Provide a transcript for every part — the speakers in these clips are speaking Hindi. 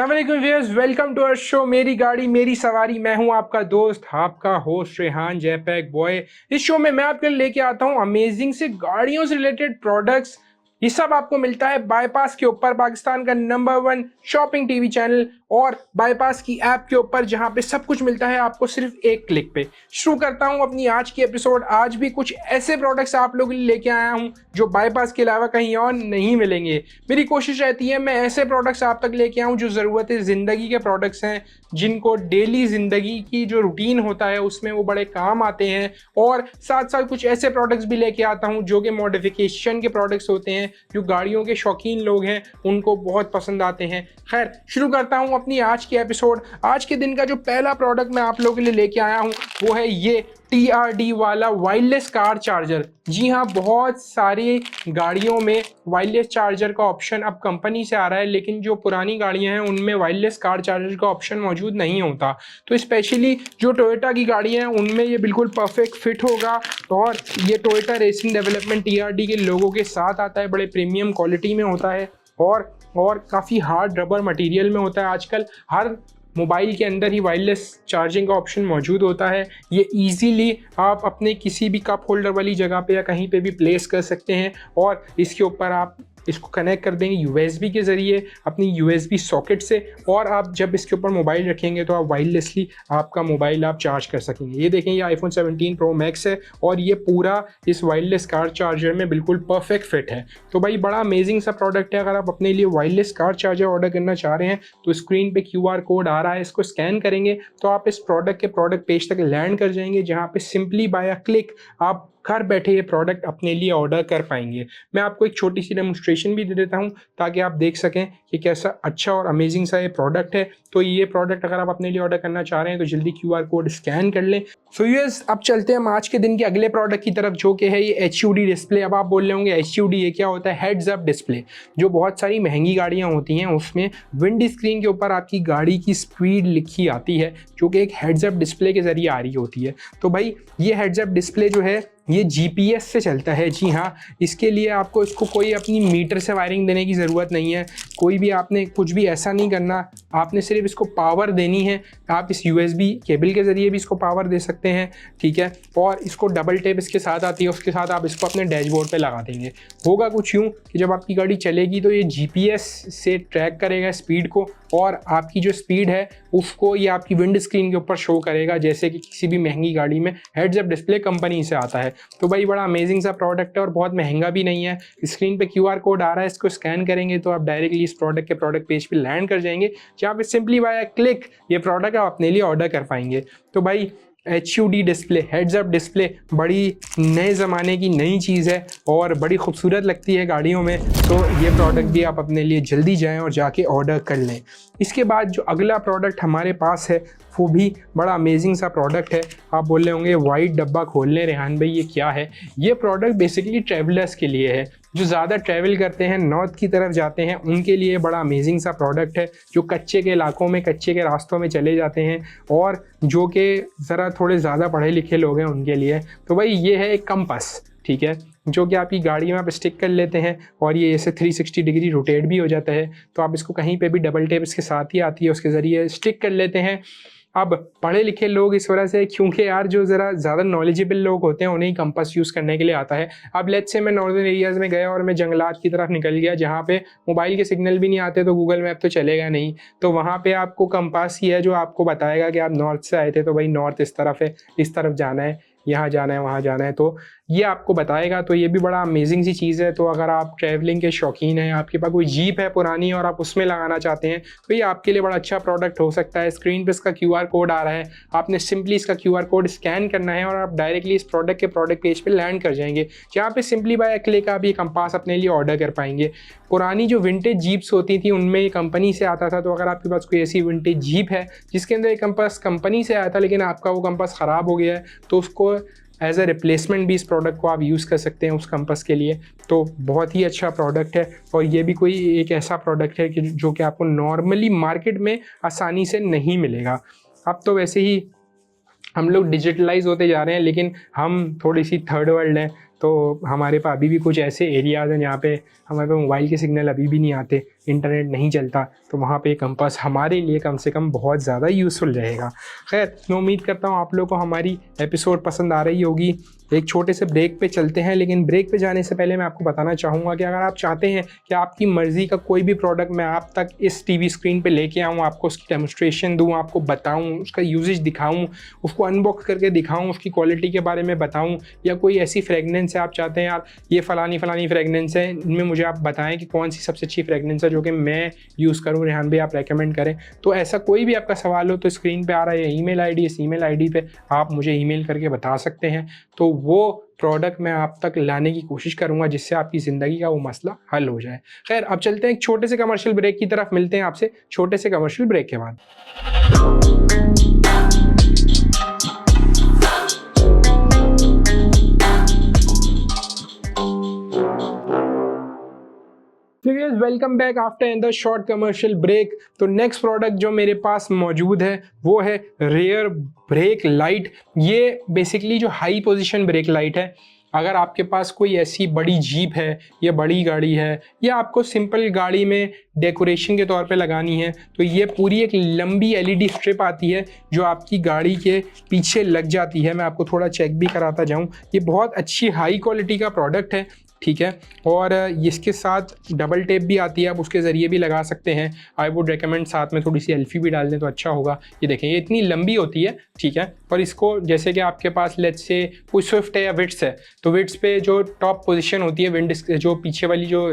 अस्सलाम वालेकुम viewers, welcome to our show मेरी गाड़ी मेरी सवारी। मैं हूं आपका दोस्त, आपका होस्ट रेहान जयपैक बॉय। इस शो में मैं आपके लिए लेके आता हूं अमेजिंग से गाड़ियों से रिलेटेड प्रोडक्ट्स। ये सब आपको मिलता है बाईपास के ऊपर, पाकिस्तान का नंबर 1 शॉपिंग टीवी चैनल और बाईपास की ऐप के ऊपर, जहां पे सब कुछ मिलता है आपको सिर्फ एक क्लिक पे। शुरू करता हूं अपनी आज की एपिसोड। आज भी कुछ ऐसे प्रोडक्ट्स आप लोगों के लिए लेके आया हूं जो बाईपास के अलावा कहीं और नहीं मिलेंगे। मेरी कोशिश रहती है मैं ऐसे प्रोडक्ट्स आप तक लेके आऊं जो ज़रूरत ज़िंदगी के प्रोडक्ट्स हैं, जिनको डेली ज़िंदगी की जो रूटीन होता है उसमें वो बड़े काम आते हैं। और साथ साथ कुछ ऐसे प्रोडक्ट्स भी लेके आता हूं जो कि मॉडिफिकेशन के प्रोडक्ट्स होते हैं, जो गाड़ियों के शौकीन लोग हैं उनको बहुत पसंद आते हैं। खैर, शुरू करता हूं अपनी आज की एपिसोड। आज के दिन का जो पहला प्रोडक्ट मैं आप लोगों के लिए लेके आया हूं वो है ये TRD वाला वायरलेस कार चार्जर। जी हाँ, बहुत सारी गाड़ियों में वायरलेस चार्जर का ऑप्शन अब कंपनी से आ रहा है, लेकिन जो पुरानी गाड़ियां हैं उनमें वायरलेस कार चार्जर का ऑप्शन मौजूद नहीं होता। तो स्पेशली जो टोयोटा की गाड़ियां हैं उनमें ये बिल्कुल परफेक्ट फिट होगा। और ये टोयोटा रेसिंग डेवलपमेंट TRD के लोगों के साथ आता है, बड़े प्रीमियम क्वालिटी में होता है और काफ़ी हार्ड रबर मटेरियल में होता है। आजकल हर मोबाइल के अंदर ही वायरलेस चार्जिंग का ऑप्शन मौजूद होता है। ये इजीली आप अपने किसी भी कप होल्डर वाली जगह पे या कहीं पे भी प्लेस कर सकते हैं और इसके ऊपर आप इसको कनेक्ट कर देंगे USB के ज़रिए अपनी USB सॉकेट से। और आप जब इसके ऊपर मोबाइल रखेंगे तो आप वायरलेसली आपका मोबाइल आप चार्ज कर सकेंगे। ये देखें, ये iPhone 17 Pro Max है और ये पूरा इस वायरलेस कार चार्जर में बिल्कुल परफेक्ट फिट है। तो भाई बड़ा अमेजिंग सा प्रोडक्ट है। अगर आप अपने लिए वायरलेस कार चार्जर ऑर्डर करना चाह रहे हैं तो स्क्रीन पे QR कोड आ रहा है, इसको स्कैन करेंगे तो आप इस प्रोडक्ट के प्रोडक्ट पेज तक लैंड कर जाएंगे, जहाँ पे सिंपली बाय अ क्लिक आप घर बैठे ये प्रोडक्ट अपने लिए ऑर्डर कर पाएंगे। मैं आपको एक छोटी सी डेमोन्स्ट्रेशन भी दे देता हूं ताकि आप देख सकें कि कैसा अच्छा और अमेजिंग सा ये प्रोडक्ट है। तो ये प्रोडक्ट अगर आप अपने लिए ऑर्डर करना चाह रहे हैं तो जल्दी QR कोड स्कैन कर लें। सो यस, अब चलते हैं हम आज के दिन के अगले प्रोडक्ट की तरफ, जो कि है ये HUD डिस्प्ले। अब आप बोल रहे होंगे HUD ये क्या होता है? Heads up display. जो बहुत सारी महंगी गाड़ियाँ होती हैं उसमें विंड स्क्रीन के ऊपर आपकी गाड़ी की स्पीड लिखी आती है, जो कि एक हेड्स अप डिस्प्ले के ज़रिए आ रही होती है। तो भाई ये हेड्स अप डिस्प्ले जो है ये GPS से चलता है। जी हाँ, इसके लिए आपको इसको कोई अपनी मीटर से वायरिंग देने की ज़रूरत नहीं है। कोई भी आपने कुछ भी ऐसा नहीं करना, आपने सिर्फ इसको पावर देनी है। आप इस USB केबल के ज़रिए भी इसको पावर दे सकते हैं, ठीक है। और इसको डबल टेप इसके साथ आती है, उसके साथ आप इसको अपने डैशबोर्ड पे लगा देंगे। होगा कुछ यूँ कि जब आपकी गाड़ी चलेगी तो ये GPS से ट्रैक करेगा स्पीड को और आपकी जो स्पीड है उसको ये आपकी विंड स्क्रीन के ऊपर शो करेगा, जैसे कि किसी भी महंगी गाड़ी में हेड्स अप डिस्प्ले कंपनी से आता है। तो भाई बड़ा अमेजिंग सा प्रोडक्ट है और बहुत महंगा भी नहीं है। स्क्रीन पे QR कोड आ रहा है, इसको स्कैन करेंगे तो आप डायरेक्टली इस प्रोडक्ट के प्रोडक्ट पेज पे लैंड कर जाएंगे, जहाँ पे सिंपली बाय क्लिक ये प्रोडक्ट आप अपने लिए ऑर्डर कर पाएंगे। तो भाई HUD display, heads up display बड़ी नए ज़माने की नई चीज़ है और बड़ी खूबसूरत लगती है गाड़ियों में। तो ये प्रोडक्ट भी आप अपने लिए जल्दी जाएं और जाके ऑर्डर कर लें। इसके बाद जो अगला प्रोडक्ट हमारे पास है वो भी बड़ा अमेजिंग सा प्रोडक्ट है। आप बोल रहे होंगे वाइट डब्बा खोल लें रेहान भाई, ये क्या है? ये प्रोडक्ट बेसिकली ट्रैवलर्स के लिए है, जो ज़्यादा ट्रैवल करते हैं, नॉर्थ की तरफ जाते हैं, उनके लिए बड़ा अमेजिंग सा प्रोडक्ट है। जो कच्चे के इलाकों में, कच्चे के रास्तों में चले जाते हैं और जो कि ज़रा थोड़े ज़्यादा पढ़े लिखे लोग हैं उनके लिए। तो भाई ये है एक कंपास, ठीक है, जो कि आपकी गाड़ी में आप स्टिक कर लेते हैं और ये ऐसे 360 डिग्री रोटेट भी हो जाता है। तो आप इसको कहीं पे भी डबल टेप इसके साथ ही आती है, उसके ज़रिए स्टिक कर लेते हैं। अब पढ़े लिखे लोग इस वजह से, क्योंकि यार जो ज़रा ज़्यादा नॉलेजेबल लोग होते हैं उन्हें कंपास यूज़ करने के लिए आता है। अब लेट्स से मैं नॉर्दर्न एरियाज़ में गया और मैं जंगलात की तरफ निकल गया जहाँ पे मोबाइल के सिग्नल भी नहीं आते, तो गूगल मैप तो चलेगा नहीं। तो वहाँ पे आपको कंपास ही है जो आपको बताएगा कि आप नॉर्थ से आए थे तो भाई नॉर्थ इस तरफ है, इस तरफ जाना है, यहाँ जाना है, वहाँ जाना है, तो ये आपको बताएगा। तो ये भी बड़ा अमेजिंग सी चीज़ है। तो अगर आप ट्रैवलिंग के शौकीन हैं, आपके पास कोई जीप है पुरानी और आप उसमें लगाना चाहते हैं, तो ये आपके लिए बड़ा अच्छा प्रोडक्ट हो सकता है। स्क्रीन पे इसका QR कोड आ रहा है, आपने सिंपली इसका QR कोड स्कैन करना है और आप डायरेक्टली इस प्रोडक्ट के प्रोडक्ट पेज पे लैंड कर जाएंगे, जहाँ पे सिंपली बाय क्लिक आप ये कंपास अपने लिए ऑर्डर कर पाएंगे। पुरानी जो विंटेज जीप्स होती थी उनमें ये कंपनी से आता था। तो अगर आपके पास कोई ऐसी विंटेज जीप है जिसके अंदर ये कंपास कंपनी से आया था लेकिन आपका वो कंपास ख़राब हो गया है, तो उसको एज अ रिप्लेसमेंट भी इस प्रोडक्ट को आप यूज़ कर सकते हैं उस कंपास के लिए। तो बहुत ही अच्छा प्रोडक्ट है और ये भी कोई एक ऐसा प्रोडक्ट है कि जो कि आपको नॉर्मली मार्केट में आसानी से नहीं मिलेगा। अब तो वैसे ही हम लोग डिजिटलाइज होते जा रहे हैं, लेकिन हम थोड़ी सी थर्ड वर्ल्ड हैं, तो हमारे पास अभी भी कुछ ऐसे एरियाज़ हैं जहाँ पे हमारे पास मोबाइल के सिग्नल अभी भी नहीं आते। इंटरनेट नहीं चलता, तो वहाँ पे कंपास हमारे लिए कम से कम बहुत ज़्यादा यूज़फुल रहेगा। खैर, मैं उम्मीद करता हूँ आप लोगों को हमारी एपिसोड पसंद आ रही होगी। एक छोटे से ब्रेक पे चलते हैं, लेकिन ब्रेक पे जाने से पहले मैं आपको बताना चाहूँगा कि अगर आप चाहते हैं कि आपकी मर्ज़ी का कोई भी प्रोडक्ट मैं आप तक इस टीवी स्क्रीन पे लेके आऊँ, आपको उसकी डेमोस्ट्रेशन दूँ, आपको बताऊँ, उसका यूजेज दिखाऊँ, उसको अनबॉक्स करके दिखाऊँ, उसकी क्वालिटी के बारे में बताऊँ, या कोई ऐसी फ्रेगनेंस है आप चाहते हैं यार ये फ़लानी फ्रेगनेंस है, इनमें मुझे आप बताएं कि कौन सी सबसे अच्छी फ्रेगनेंस है जो कि मैं यूज़ करूँ, रेहान भाई आप रेकमेंड करें। तो ऐसा कोई भी आपका सवाल हो तो स्क्रीन पे आ रहा है ईमेल आईडी, इस ईमेल आईडी पे आप मुझे ईमेल करके बता सकते हैं, तो वो प्रोडक्ट मैं आप तक लाने की कोशिश करूंगा जिससे आपकी ज़िंदगी का वो मसला हल हो जाए। खैर, अब चलते हैं एक छोटे से कमर्शियल ब्रेक की तरफ, मिलते हैं आपसे छोटे से कमर्शियल ब्रेक के बाद। Welcome back after in the short commercial break. तो नेक्स्ट प्रोडक्ट जो मेरे पास मौजूद है वो है रेयर ब्रेक लाइट। ये बेसिकली जो हाई पोजीशन ब्रेक लाइट है, अगर आपके पास कोई ऐसी बड़ी जीप है या बड़ी गाड़ी है या आपको सिंपल गाड़ी में डेकोरेशन के तौर पे लगानी है, तो ये पूरी एक लंबी एलईडी स्ट्रिप आती है जो आपकी गाड़ी के पीछे लग जाती है। मैं आपको थोड़ा चेक भी कराता जाऊं, ये बहुत अच्छी हाई क्वालिटी का प्रोडक्ट है, ठीक है। और इसके साथ डबल टेप भी आती है, आप उसके ज़रिए भी लगा सकते हैं। आई वुड रिकमेंड साथ में थोड़ी सी एल्फी भी डाल दें तो अच्छा होगा। ये देखें, ये इतनी लंबी होती है, ठीक है। और इसको जैसे कि आपके पास लेट्स से कोई स्विफ्ट है या विट्स है, तो विट्स पे जो टॉप पोजीशन होती है, विंड जो पीछे वाली जो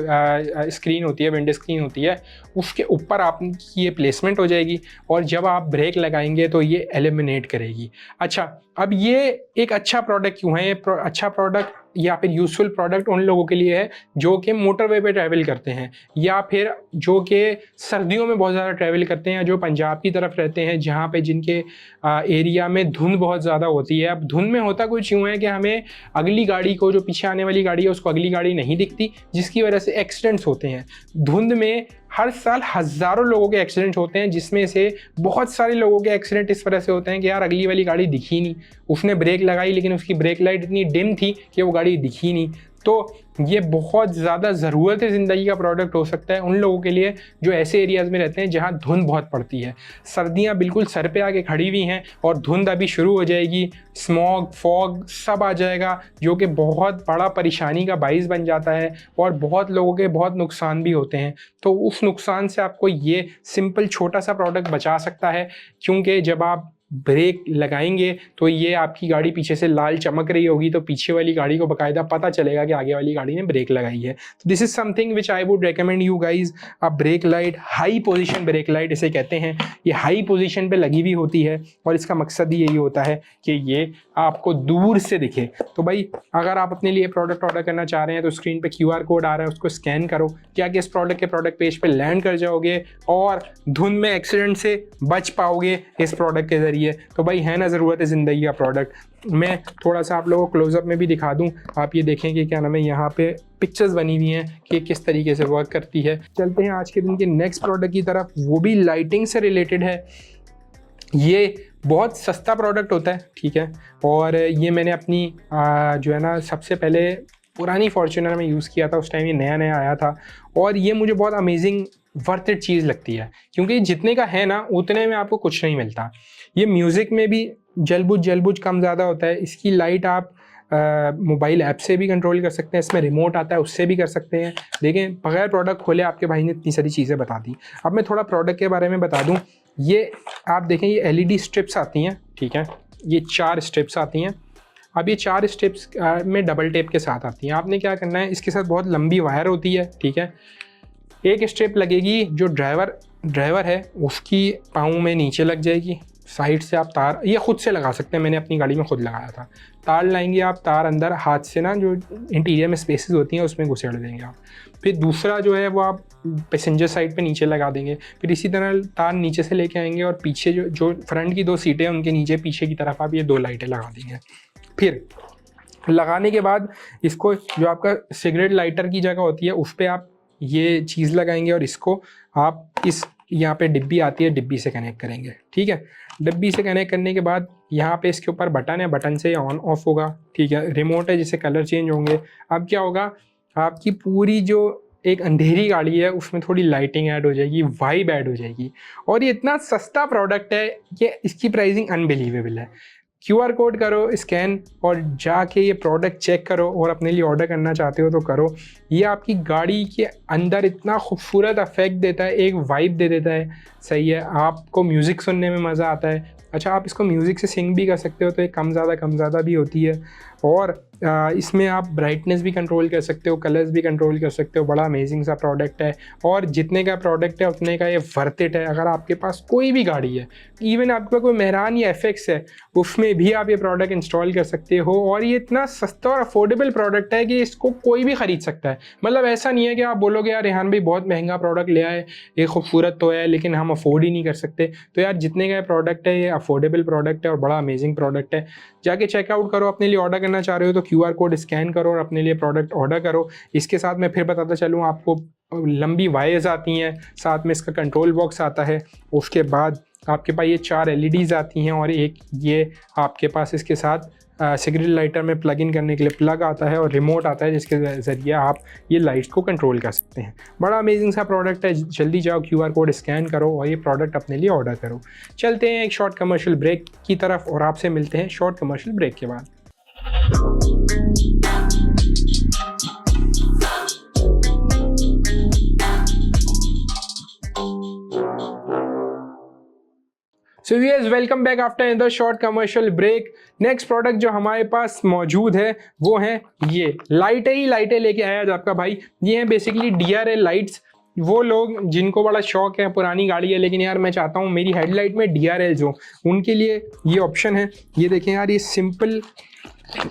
स्क्रीन होती है, विंड स्क्रीन होती है, उसके ऊपर आपकी ये प्लेसमेंट हो जाएगी और जब आप ब्रेक लगाएंगे तो ये एलिमिनेट करेगी। अच्छा, अब ये एक अच्छा प्रोडक्ट क्यों है? ये अच्छा प्रोडक्ट या फिर यूजफुल प्रोडक्ट उन लोगों के लिए है जो कि मोटरवे पे ट्रैवल करते हैं, या फिर जो कि सर्दियों में बहुत ज़्यादा ट्रैवल करते हैं, जो पंजाब की तरफ रहते हैं जहाँ पे जिनके एरिया में धुंध बहुत ज़्यादा होती है। अब धुंध में होता कुछ यूँ है कि हमें अगली गाड़ी को, जो पीछे आने वाली गाड़ी है उसको अगली गाड़ी नहीं दिखती, जिसकी वजह से एक्सीडेंट्स होते हैं। धुंध में हर साल हज़ारों लोगों के एक्सीडेंट होते हैं, जिसमें से बहुत सारे लोगों के एक्सीडेंट इस वजह से होते हैं कि यार अगली वाली गाड़ी दिखी नहीं, उसने ब्रेक लगाई लेकिन उसकी ब्रेक लाइट इतनी डिम थी कि वो गाड़ी दिखी नहीं। तो ये बहुत ज़्यादा ज़रूरत है ज़िंदगी का प्रोडक्ट हो सकता है उन लोगों के लिए जो ऐसे एरियाज़ में रहते हैं जहाँ धुंध बहुत पड़ती है। सर्दियाँ बिल्कुल सर पे आके खड़ी हुई हैं और धुंध अभी शुरू हो जाएगी, स्मॉग फॉग सब आ जाएगा, जो कि बहुत बड़ा परेशानी का बाइस बन जाता है और बहुत लोगों के बहुत नुकसान भी होते हैं। तो उस नुकसान से आपको ये सिंपल छोटा सा प्रोडक्ट बचा सकता है, क्योंकि जब आप ब्रेक लगाएंगे तो ये आपकी गाड़ी पीछे से लाल चमक रही होगी, तो पीछे वाली गाड़ी को बाकायदा पता चलेगा कि आगे वाली गाड़ी ने ब्रेक लगाई है। तो this is something which I would recommend you guys. A brake light, high position brake light इसे कहते हैं। ये हाई पोजीशन पे लगी हुई होती है और इसका मकसद ही यही होता है कि ये आपको दूर से दिखे। तो भाई, अगर आप अपने लिए प्रोडक्ट ऑर्डर करना चाह रहे हैं तो स्क्रीन पे QR कोड आ रहा है, उसको स्कैन करो, क्या कि इस प्रोडक्ट के प्रोडक्ट पेज पे लैंड कर जाओगे और धुंध में एक्सीडेंट से बच पाओगे इस प्रोडक्ट के ज़रिए। तो भाई है ना, ज़रूरत है ज़िंदगी का प्रोडक्ट। मैं थोड़ा सा आप लोगों को क्लोजअप में भी दिखा दूं, आप ये देखें कि क्या नाम है, यहाँ पे पिक्चर्स बनी हुई हैं कि किस तरीके से वर्क करती है। चलते हैं आज के दिन के नेक्स्ट प्रोडक्ट की तरफ, वो भी लाइटिंग से रिलेटेड है। ये बहुत सस्ता प्रोडक्ट होता है, ठीक है। और ये मैंने अपनी जो है ना, सबसे पहले पुरानी फॉर्च्यूनर में यूज़ किया था, उस टाइम ये नया नया आया था और ये मुझे बहुत अमेजिंग वर्थ इट चीज़ लगती है, क्योंकि जितने का है ना उतने में आपको कुछ नहीं मिलता। ये म्यूज़िक में भी जलबुझ कम ज़्यादा होता है। इसकी लाइट आप मोबाइल ऐप से भी कंट्रोल कर सकते हैं, इसमें रिमोट आता है उससे भी कर सकते हैं। लेकिन बगैर प्रोडक्ट खोले आपके भाई ने इतनी सारी चीज़ें बता दी। अब मैं थोड़ा प्रोडक्ट के बारे में बता दूं। ये आप देखें, ये LED स्ट्रिप्स आती हैं, ठीक है। ये 4 स्ट्रिप्स आती हैं। अब ये 4 स्ट्रिप्स में डबल टेप के साथ आती हैं। आपने क्या करना है, इसके साथ बहुत लंबी वायर होती है, ठीक है। एक स्ट्रिप लगेगी जो ड्राइवर है उसकी पाँव में नीचे लग जाएगी, साइड से आप तार ये खुद से लगा सकते हैं, मैंने अपनी गाड़ी में खुद लगाया था। तार लाएंगे आप, तार अंदर हाथ से ना जो इंटीरियर में स्पेसेस होती हैं उसमें घुसेड़ देंगे आप। फिर दूसरा जो है वो आप पैसेंजर साइड पे नीचे लगा देंगे। फिर इसी तरह तार नीचे से लेके आएंगे और पीछे जो फ्रंट की 2 सीटें हैं उनके नीचे पीछे की तरफ आप ये 2 लाइटें लगा देंगे। फिर लगाने के बाद इसको जो आपका सिगरेट लाइटर की जगह होती है उस पर आप ये चीज़ लगाएंगे और इसको आप इस यहाँ पे डिब्बी आती है, डिब्बी से कनेक्ट करेंगे, ठीक है। डिब्बी से कनेक्ट करने के बाद यहाँ पे इसके ऊपर बटन है, बटन से ऑन ऑफ होगा, ठीक है। रिमोट है जिससे कलर चेंज होंगे। अब क्या होगा, आपकी पूरी जो एक अंधेरी गाड़ी है उसमें थोड़ी लाइटिंग ऐड हो जाएगी, वाइब ऐड हो जाएगी। और ये इतना सस्ता प्रोडक्ट है कि इसकी प्राइसिंग अनबिलीवेबल है। QR कोड करो स्कैन और जाके ये प्रोडक्ट चेक करो, और अपने लिए ऑर्डर करना चाहते हो तो करो। ये आपकी गाड़ी के अंदर इतना खूबसूरत इफेक्ट देता है, एक वाइब दे देता है। सही है, आपको म्यूज़िक सुनने में मज़ा आता है। अच्छा, आप इसको म्यूज़िक से सिंग भी कर सकते हो, तो ये कम ज़्यादा भी होती है। और इसमें आप ब्राइटनेस भी कंट्रोल कर सकते हो, कलर्स भी कंट्रोल कर सकते हो। बड़ा अमेजिंग सा प्रोडक्ट है, और जितने का प्रोडक्ट है उतने का ये वर्थ इट है। अगर आपके पास कोई भी गाड़ी है, इवन आपके पास कोई मेहरान या FX है, उसमें भी आप ये प्रोडक्ट इंस्टॉल कर सकते हो। और ये इतना सस्ता और अफोर्डेबल प्रोडक्ट है कि इसको कोई भी ख़रीद सकता है। मतलब ऐसा नहीं है कि आप बोलोगे यार रेहान भाई बहुत महंगा प्रोडक्ट ले आए, ये खूबसूरत तो है लेकिन हम अफोर्ड ही नहीं कर सकते। तो यार जितने का प्रोडक्ट है ये अफोर्डेबल प्रोडक्ट है और बड़ा अमेजिंग प्रोडक्ट है। जाके चेकआउट करो, अपने लिए ऑर्डर करना चाह रहे हो तो QR कोड स्कैन करो और अपने लिए प्रोडक्ट ऑर्डर करो। इसके साथ मैं फिर बताता चलूँ आपको, लंबी वायर्स आती हैं, साथ में इसका कंट्रोल बॉक्स आता है। उसके बाद आपके पास ये 4 LEDs आती हैं, और एक ये आपके पास इसके साथ सिगरेट लाइटर में प्लग इन करने के लिए प्लग आता है, और रिमोट आता है जिसके ज़रिए आप ये लाइट्स को कंट्रोल कर सकते हैं। बड़ा अमेजिंग सा प्रोडक्ट है। जल्दी जाओ QR कोड स्कैन करो और ये प्रोडक्ट अपने लिए ऑर्डर करो। चलते हैं एक शॉर्ट कमर्शियल ब्रेक की तरफ, और आपसे मिलते हैं शॉर्ट कमर्शियल ब्रेक के बाद। So viewers, welcome back after another short commercial break. Next product जो हमारे पास मौजूद है वो है ये लाइटें लेके आया आज आपका भाई। ये हैं बेसिकली DRL लाइट्स। वो लोग जिनको बड़ा शौक है, पुरानी गाड़ी है लेकिन यार मैं चाहता हूँ मेरी हेडलाइट में DRLs हो, उनके लिए ये ऑप्शन है। ये देखें यार, ये सिंपल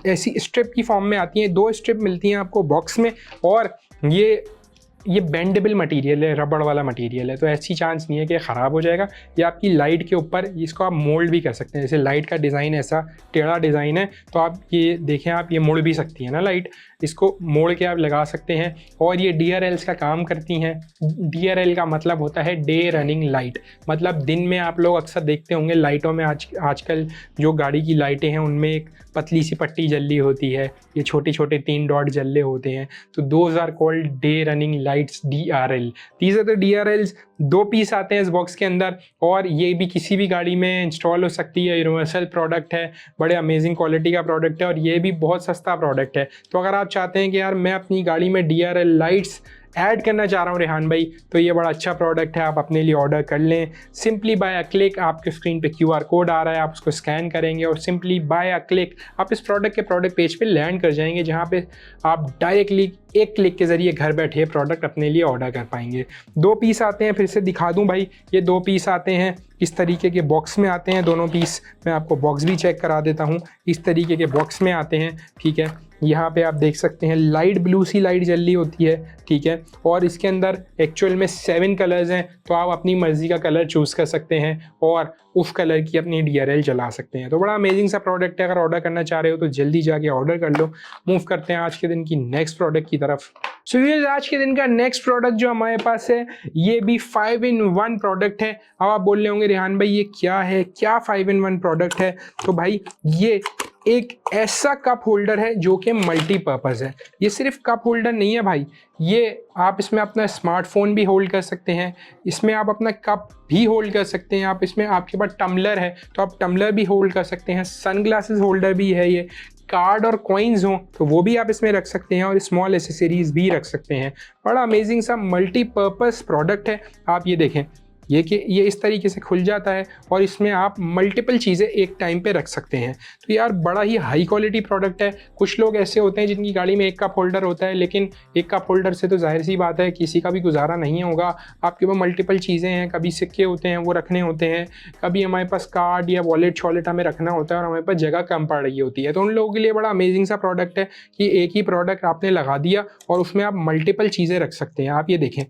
ऐसी स्ट्रिप की फॉर्म में आती हैं, 2 स्ट्रिप मिलती हैं आपको बॉक्स में, और ये बेंडेबल मटेरियल है, रबड़ वाला मटेरियल है, तो ऐसी चांस नहीं है कि ख़राब हो जाएगा। ये आपकी लाइट के ऊपर इसको आप मोल्ड भी कर सकते हैं। जैसे लाइट का डिज़ाइन ऐसा टेढ़ा डिज़ाइन है, तो आप ये देखें, आप ये मुड़ भी सकती हैं ना लाइट, इसको मोड़ के आप लगा सकते हैं। और ये DRLs का काम करती हैं। DRL का मतलब होता है डे रनिंग लाइट, मतलब दिन में आप लोग अक्सर देखते होंगे लाइटों में आजकल जो गाड़ी की लाइटें हैं उनमें एक पतली सी पट्टी जल रही होती है, ये छोटे छोटे 3 डॉट जल रहे होते हैं, तो those are called day running lights, DRL। These are the DRLs। 2 piece आते हैं इस बॉक्स के अंदर, और ये भी किसी भी गाड़ी में इंस्टॉल हो सकती है। यूनिवर्सल प्रोडक्ट है, बड़े अमेजिंग क्वालिटी का प्रोडक्ट है, और ये भी बहुत सस्ता प्रोडक्ट है। तो अगर आप चाहते हैं कि यार मैं अपनी गाड़ी में DRL लाइट्स ऐड करना चाह रहा हूँ रेहान भाई, तो ये बड़ा अच्छा प्रोडक्ट है, आप अपने लिए ऑर्डर कर लें। सिंपली बाय अ क्लिक आपके स्क्रीन पे QR कोड आ रहा है, आप उसको स्कैन करेंगे और सिंपली बाय अ क्लिक आप इस प्रोडक्ट के प्रोडक्ट पेज पे लैंड कर जाएंगे, जहाँ पे आप डायरेक्टली एक क्लिक के ज़रिए घर बैठे प्रोडक्ट अपने लिए ऑर्डर कर पाएंगे। 2 पीस आते हैं, फिर से दिखा दूँ भाई, ये 2 पीस आते हैं, इस तरीके के बॉक्स में आते हैं दोनों पीस। मैं आपको बॉक्स भी चेक करा देता हूँ, इस तरीके के बॉक्स में आते हैं, ठीक है। यहाँ पे आप देख सकते हैं लाइट ब्लू सी लाइट जल रही होती है, ठीक है। और इसके अंदर एक्चुअल में 7 कलर्स हैं, तो आप अपनी मर्ज़ी का कलर चूज़ कर सकते हैं और उस कलर की अपनी DRL जला सकते हैं। तो बड़ा अमेजिंग सा प्रोडक्ट है, अगर ऑर्डर करना चाह रहे हो तो जल्दी जाके ऑर्डर कर लो। मूव करते हैं आज के दिन की नेक्स्ट प्रोडक्ट की तरफ। सो व्यूअर्स, आज के दिन का नेक्स्ट प्रोडक्ट जो हमारे पास है ये भी 5-in-1 प्रोडक्ट है। अब आप बोल रहे होंगे रेहान भाई ये क्या है, क्या 5-in-1 प्रोडक्ट है? तो भाई ये एक ऐसा कप होल्डर है जो कि मल्टीपर्पज़ है। ये सिर्फ कप होल्डर नहीं है भाई, ये आप इसमें अपना स्मार्टफोन भी होल्ड कर सकते हैं, इसमें आप अपना कप भी होल्ड कर सकते हैं, आप इसमें आपके पास टम्बलर है तो आप टम्बलर भी होल्ड कर सकते हैं, सनग्लासेस होल्डर भी है, ये कार्ड और कॉइन्स हों तो वो भी आप इसमें रख सकते हैं, और स्मॉल एसेसरीज भी रख सकते हैं। बड़ा अमेजिंग सा मल्टीपर्पज़ प्रोडक्ट है। आप ये देखें, ये कि ये इस तरीके से खुल जाता है और इसमें आप मल्टीपल चीज़ें एक टाइम पे रख सकते हैं। तो यार बड़ा ही हाई क्वालिटी प्रोडक्ट है। कुछ लोग ऐसे होते हैं जिनकी गाड़ी में एक कप होल्डर होता है, लेकिन एक कप होल्डर से तो जाहिर सी बात है किसी का भी गुजारा नहीं होगा। आपके पास मल्टीपल चीज़ें हैं, कभी सिक्के होते हैं वो रखने होते हैं, कभी हमारे पास कार्ड या वॉलेट शॉलेट हमें रखना होता है और हमारे पास जगह कम पड़ रही होती है। तो उन लोगों के लिए बड़ा अमेजिंग सा प्रोडक्ट है कि एक ही प्रोडक्ट आपने लगा दिया और उसमें आप मल्टीपल चीज़ें रख सकते हैं। आप ये देखें,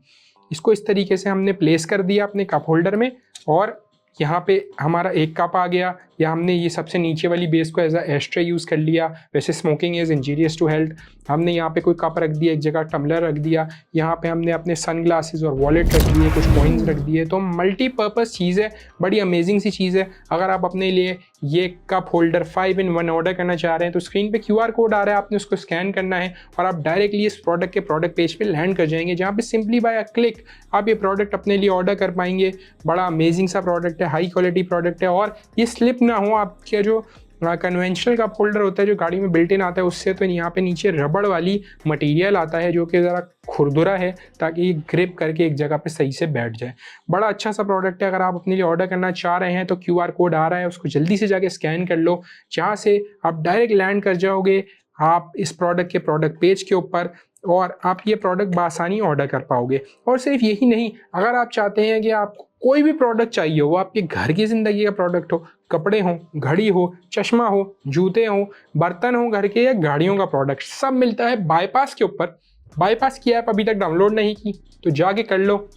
इसको इस तरीके से हमने प्लेस कर दिया अपने कप होल्डर में, और यहाँ पे हमारा एक कप आ गया, या हमने ये सबसे नीचे वाली बेस को एज अ एस्ट्रे यूज़ कर लिया। वैसे smoking is injurious to health. हमने यहाँ पे कोई कप रख दिया, एक जगह टम्बलर रख दिया, यहाँ पे हमने अपने सन ग्लासेस और वॉलेट रख दिए, कुछ कॉइन्स रख दिए। तो मल्टीपर्पज़ चीज़ है, बड़ी अमेजिंग सी चीज़ है। अगर आप अपने लिए ये कप होल्डर 5 in 1 ऑर्डर करना चाह रहे हैं तो स्क्रीन पे QR कोड आ रहा है, आपने उसको स्कैन करना है और आप डायरेक्टली इस प्रोडक्ट के प्रोडक्ट पेज पे लैंड कर जाएंगे, जहाँ पे सिंपली बाय अ क्लिक आप ये प्रोडक्ट अपने लिए ऑर्डर कर पाएंगे। बड़ा अमेजिंग सा प्रोडक्ट है, हाई क्वालिटी प्रोडक्ट है और ये स्लिप ना हो। आपके जो कन्वेंशनल कप होल्डर होता है जो गाड़ी में बिल्ट इन आता है उससे तो यहाँ पे नीचे रबड़ वाली मटेरियल आता है जो कि ज़रा खुरदुरा है, ताकि ये ग्रिप करके एक जगह पे सही से बैठ जाए। बड़ा अच्छा सा प्रोडक्ट है। अगर आप अपने लिए ऑर्डर करना चाह रहे हैं तो QR कोड आ रहा है, उसको जल्दी से जाके स्कैन कर लो, जहाँ से आप डायरेक्ट लैंड कर जाओगे आप इस प्रोडक्ट के प्रोडक्ट पेज के ऊपर और आप ये प्रोडक्ट बासानी ऑर्डर कर पाओगे। और सिर्फ यही नहीं, अगर आप चाहते हैं कि आपको कोई भी प्रोडक्ट चाहिए हो, आपके घर की ज़िंदगी का प्रोडक्ट हो, कपड़े हों, घड़ी हो, चश्मा हो, जूते हों, बर्तन हो घर के या गाड़ियों का प्रोडक्ट, सब मिलता है बाईपास के ऊपर। बाईपास की ऐप अभी तक डाउनलोड नहीं की तो जाके कर लो।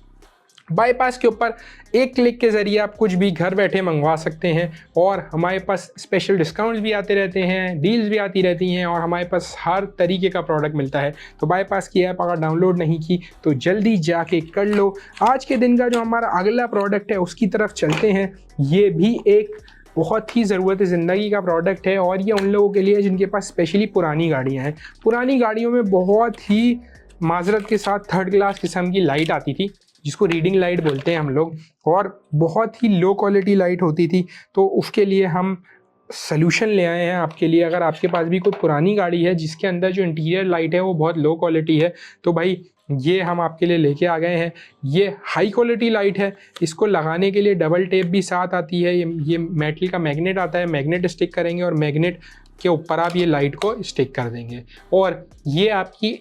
बाईपास के ऊपर एक क्लिक के ज़रिए आप कुछ भी घर बैठे मंगवा सकते हैं और हमारे पास स्पेशल डिस्काउंट्स भी आते रहते हैं, डील्स भी आती रहती हैं और हमारे पास हर तरीके का प्रोडक्ट मिलता है। तो बाईपास की ऐप अगर डाउनलोड नहीं की तो जल्दी जाके कर लो। आज के दिन का जो हमारा अगला प्रोडक्ट है उसकी तरफ चलते हैं। ये भी एक बहुत ही ज़रूरत ज़िंदगी का प्रोडक्ट है और ये उन लोगों के लिए जिनके पास स्पेशली पुरानी गाड़ियाँ हैं। पुरानी गाड़ियों में बहुत ही माजरत के साथ थर्ड क्लास किस्म की लाइट आती थी, जिसको रीडिंग लाइट बोलते हैं हम लोग, और बहुत ही लो क्वालिटी लाइट होती थी। तो उसके लिए हम सल्यूशन ले आए हैं आपके लिए। अगर आपके पास भी कोई पुरानी गाड़ी है जिसके अंदर जो इंटीरियर लाइट है वो बहुत लो क्वालिटी है तो भाई ये हम आपके लिए लेके आ गए हैं। ये हाई क्वालिटी लाइट है, इसको लगाने के लिए डबल टेप भी साथ आती है। ये मेटल का मैग्नेट आता है, मैग्नेट स्टिक करेंगे और मैग्नेट के ऊपर आप ये लाइट को स्टिक कर देंगे और ये आपकी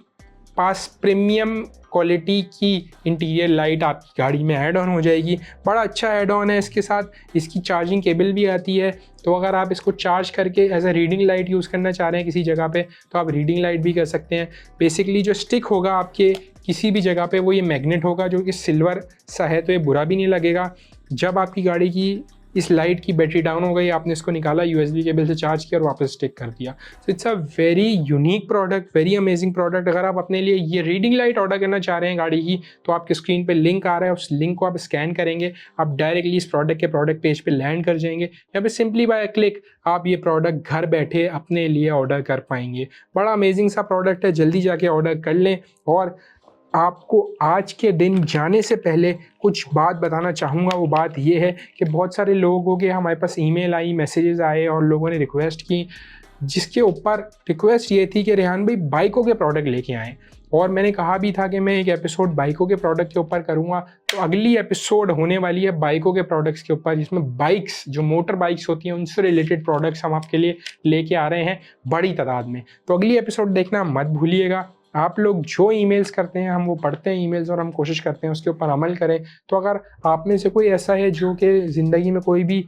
पास प्रीमियम क्वालिटी की इंटीरियर लाइट आपकी गाड़ी में ऐड ऑन हो जाएगी। बड़ा अच्छा ऐड ऑन है। इसके साथ इसकी चार्जिंग केबल भी आती है, तो अगर आप इसको चार्ज करके as a reading light use करना चाह रहे हैं किसी जगह पे तो आप रीडिंग लाइट भी कर सकते हैं। बेसिकली जो स्टिक होगा आपके किसी भी जगह पे वो ये मैग्नेट होगा जो कि सिल्वर सा है, तो ये बुरा भी नहीं लगेगा। जब आपकी गाड़ी की इस लाइट की बैटरी डाउन हो गई, आपने इसको निकाला, USB केबल से चार्ज किया और वापस स्टिक कर दिया। So it's a very unique product, very amazing product. अगर आप अपने लिए ये रीडिंग लाइट ऑर्डर करना चाह रहे हैं गाड़ी की तो आपके स्क्रीन पे लिंक आ रहा है, उस लिंक को आप स्कैन करेंगे, आप डायरेक्टली इस प्रोडक्ट के प्रोडक्ट पेज पे लैंड कर जाएंगे। यहाँ पे सिंपली बाय क्लिक आप ये प्रोडक्ट घर बैठे अपने लिए ऑर्डर कर पाएंगे। बड़ा अमेजिंग सा प्रोडक्ट है, जल्दी जाके ऑर्डर कर लें। और आपको आज के दिन जाने से पहले कुछ बात बताना चाहूँगा। वो बात ये है कि बहुत सारे लोगों के हमारे पास ईमेल आई, मैसेजेस आए और लोगों ने रिक्वेस्ट की, जिसके ऊपर रिक्वेस्ट ये थी कि रेहान भाई बाइकों के प्रोडक्ट लेके आएँ। और मैंने कहा भी था कि मैं एक एपिसोड बाइकों के प्रोडक्ट के ऊपर करूँगा, तो अगली एपिसोड होने वाली है बाइकों के प्रोडक्ट्स के ऊपर, जिसमें बाइक्स जो मोटर बाइक्स होती हैं उनसे रिलेटेड प्रोडक्ट्स हम आपके लिए लेके आ रहे हैं बड़ी तादाद में। तो अगली एपिसोड देखना मत भूलिएगा। आप लोग जो ईमेल्स करते हैं हम वो पढ़ते हैं ईमेल्स और हम कोशिश करते हैं उसके ऊपर अमल करें। तो अगर आप में से कोई ऐसा है जो कि ज़िंदगी में कोई भी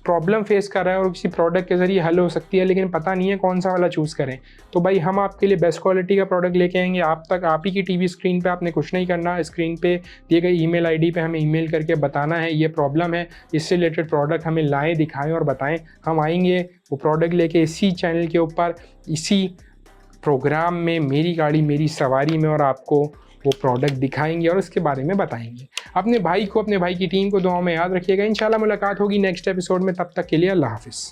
प्रॉब्लम फेस कर रहा है और किसी प्रोडक्ट के ज़रिए हल हो सकती है लेकिन पता नहीं है कौन सा वाला चूज़ करें, तो भाई हम आपके लिए बेस्ट क्वालिटी का प्रोडक्ट लेके आएंगे आप तक। आप ही की टीवी स्क्रीन पे आपने कुछ नहीं करना, स्क्रीन पे दिए गए ईमेल आईडी पे हमें ईमेल करके बताना है ये प्रॉब्लम है, इससे रिलेटेड प्रोडक्ट हमें लाएँ, दिखाएँ और बताएँ। हम आएंगे वो प्रोडक्ट लेके इसी चैनल के ऊपर, इसी प्रोग्राम में, मेरी गाड़ी मेरी सवारी में, और आपको वो प्रोडक्ट दिखाएंगे और उसके बारे में बताएंगे। अपने भाई को, अपने भाई की टीम को दुआओं में याद रखिएगा। इंशाल्लाह मुलाकात होगी नेक्स्ट एपिसोड में, तब तक के लिए अल्लाह हाफिज़।